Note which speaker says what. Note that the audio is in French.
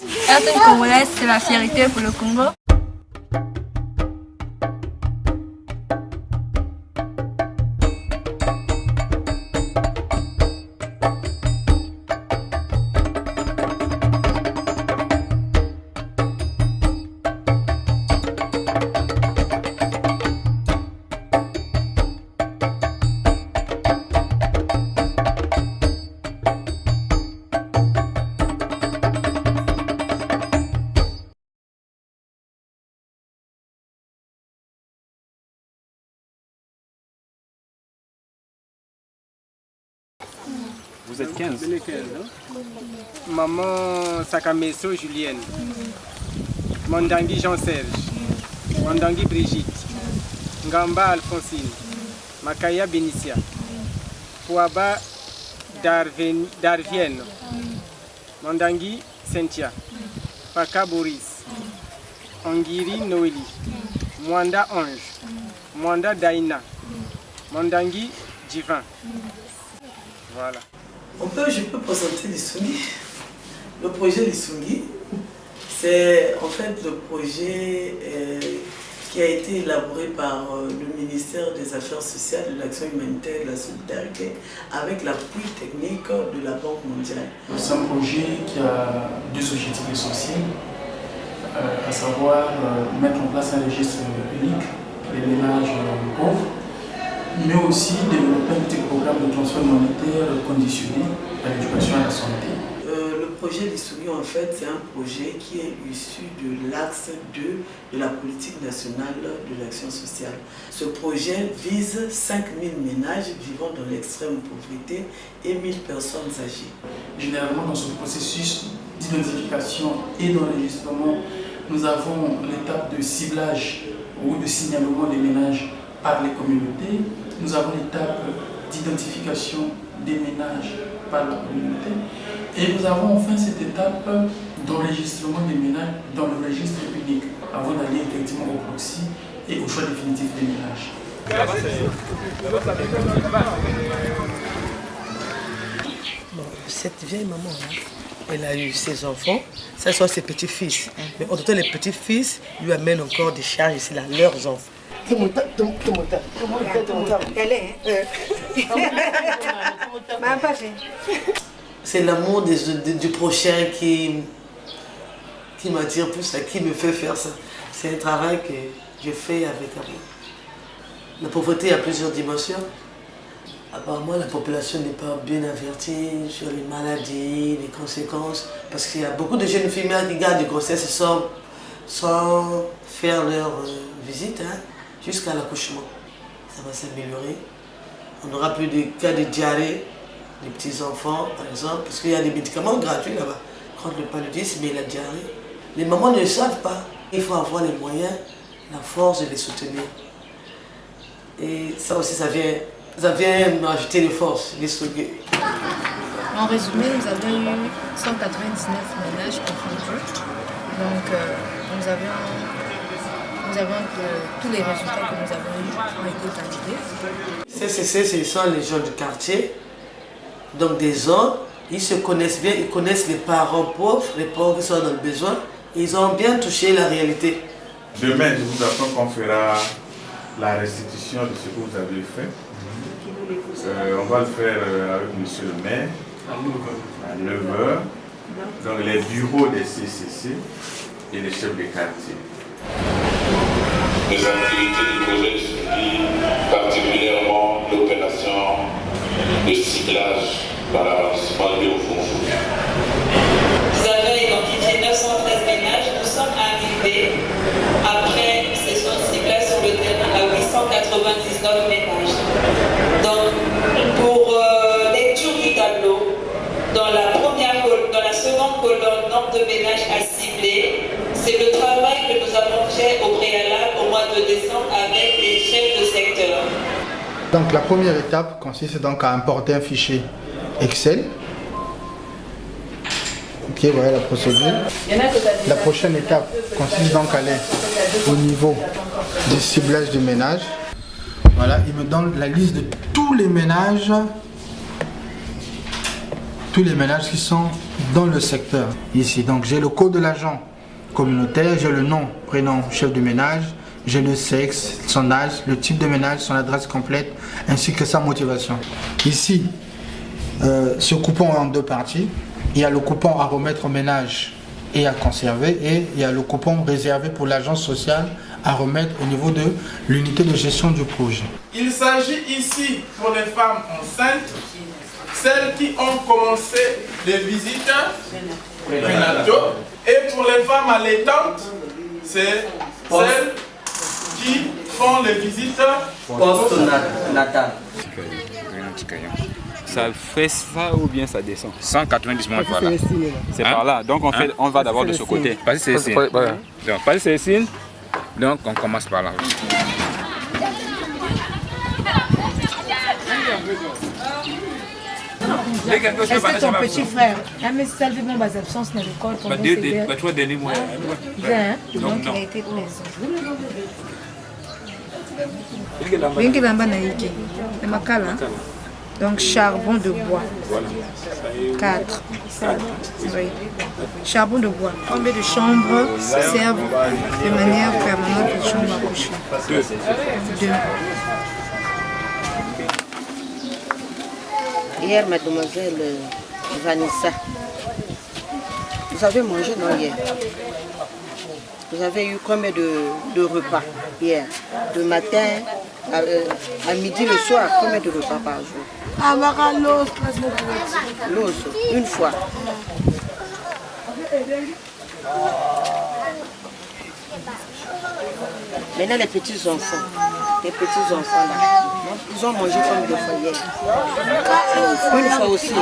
Speaker 1: Être une Congolaise, c'est la fierté pour le Congo.
Speaker 2: Vous êtes 15.
Speaker 3: Maman Sakameso Julienne, Mondangui Jean-Serge, Mondangui Brigitte, Ngamba Alphonsine, Makaya Benicia, Pouaba Darvienne, Mondangui Cynthia, Paka Boris, Angiri Noélie, Mwanda Ange, Mwanda Daina, Mondangui Divin. Voilà.
Speaker 4: Je peux présenter l'Isungi. Le projet l'Isungi, c'est en fait le projet qui a été élaboré par le ministère des Affaires sociales, de l'Action humanitaire et de la solidarité avec l'appui technique de la Banque mondiale.
Speaker 5: C'est un projet qui a deux objectifs essentiels, à savoir mettre en place un registre unique des ménages pauvres, mais aussi développer un petit programme de transfert monétaire conditionné à l'éducation et à la santé.
Speaker 4: Le projet l'Isungi, en fait, c'est un projet qui est issu de l'axe 2 de la politique nationale de l'action sociale. Ce projet vise 5000 ménages vivant dans l'extrême pauvreté et 1000 personnes âgées.
Speaker 5: Généralement, dans ce processus d'identification et d'enregistrement, nous avons l'étape de ciblage ou de signalement des ménages par les communautés. Nous avons l'étape d'identification des ménages par la communauté. Et nous avons enfin cette étape d'enregistrement des ménages dans le registre unique, avant d'aller effectivement au proxy et au choix définitif des ménages.
Speaker 4: Bon, cette vieille maman-là, elle a eu ses enfants, ce sont ses petits-fils. Mais en tout cas, les petits-fils lui amènent encore des charges ici, là, leurs enfants. C'est l'amour du prochain qui m'attire plus, qui me fait faire ça. C'est un travail que je fais avec amour. La pauvreté a plusieurs dimensions. Apparemment, la population n'est pas bien avertie sur les maladies, les conséquences. Parce qu'il y a beaucoup de jeunes filles qui gardent des grossesses sans faire leur visite, jusqu'à l'accouchement. Ça va s'améliorer. On n'aura plus de cas de diarrhée des petits-enfants, par exemple, parce qu'il y a des médicaments gratuits là-bas contre le paludisme et la diarrhée. Les mamans ne le savent pas. Il faut avoir les moyens, la force de les soutenir. Et ça aussi, ça vient m'ajouter des forces, les soutenir.
Speaker 6: En résumé, nous avons eu 199 ménages confondus. Donc, nous avons que tous les résultats que nous avons eus ont été validés.
Speaker 4: CCC, ce sont les gens du quartier, donc des hommes. Ils se connaissent bien, ils connaissent les parents pauvres, les pauvres qui sont dans le besoin. Ils ont bien touché la réalité.
Speaker 7: Demain, je vous apprends qu'on fera la restitution de ce que vous avez fait. On va le faire avec M. le maire à 9h. Donc les bureaux des CCC et les chefs des quartiers.
Speaker 8: Les activités du projet Suivi, particulièrement l'opération de ciblage par l'avancement du Fonds.
Speaker 9: Nous avons identifié 913 ménages. Nous sommes arrivés après session de ciblage sur le terrain à 899 ménages. Donc, pour lecture du tableau, dans la seconde colonne, nombre de ménages à cibler, c'est le travail que nous avons fait au préalable au mois de décembre avec les chefs de secteur.
Speaker 10: Donc la première étape consiste donc à importer un fichier Excel. Ok, voilà la procédure. La prochaine étape consiste donc à aller au niveau du ciblage des ménages. Voilà, il me donne la liste de tous les ménages tous les ménages qui sont dans le secteur ici. Donc j'ai le code de l'agent communautaire, j'ai le nom, prénom, chef de ménage, j'ai le sexe, son âge, le type de ménage, son adresse complète, ainsi que sa motivation. Ici, ce coupon est en deux parties. Il y a le coupon à remettre au ménage et à conserver, et il y a le coupon réservé pour l'agence sociale à remettre au niveau de l'unité de gestion du projet.
Speaker 2: Il s'agit ici pour les femmes enceintes, celles qui ont commencé les visites prénataux, et pour les femmes allaitantes, c'est celles qui font les visites post-natales.
Speaker 11: Ça fait ça ou bien ça descend?
Speaker 12: 190 mois, voilà.
Speaker 11: C'est par là. Donc on va d'abord de ce côté.
Speaker 12: Parce que c'est
Speaker 11: Donc pas de Cécile.
Speaker 12: Donc on commence par là.
Speaker 6: Est-ce que ton petit frère a mis ça de mon absence dans l'école?
Speaker 12: Donc
Speaker 6: il a été présent. Donc charbon de bois. 4. Oui. Charbon de bois. Combien de chambres servent de manière permanente les chambres à coucher? 2.
Speaker 13: Hier, mademoiselle Vanessa, vous avez mangé, non, hier? Vous avez eu combien de repas hier? De matin à midi, le soir, combien de repas par jour? L'os, une fois. Maintenant, les petits-enfants là, ils ont mangé combien de fois hier? Une fois aussi.